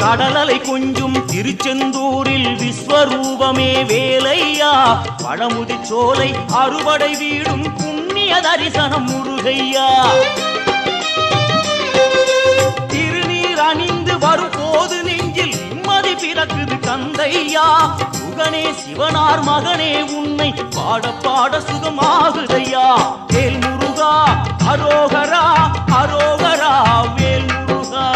கடலலை கொஞ்சும் திருச்செந்தூரில் விஸ்வரூபமே வேலையா பழமுதி சோலை அறுபடை வீடும் புண்ணிய தரிசனம் முருகையா திருநீர் அணிந்து வரும் போது நெஞ்சில் நிம்மதி பிறக்குது கந்தையா சுகனே சிவனார் மகனே உன்னை பாட பாட சுகமாகுதையா வேல் முருகா அரோகரா அரோகரா வேல் முருகா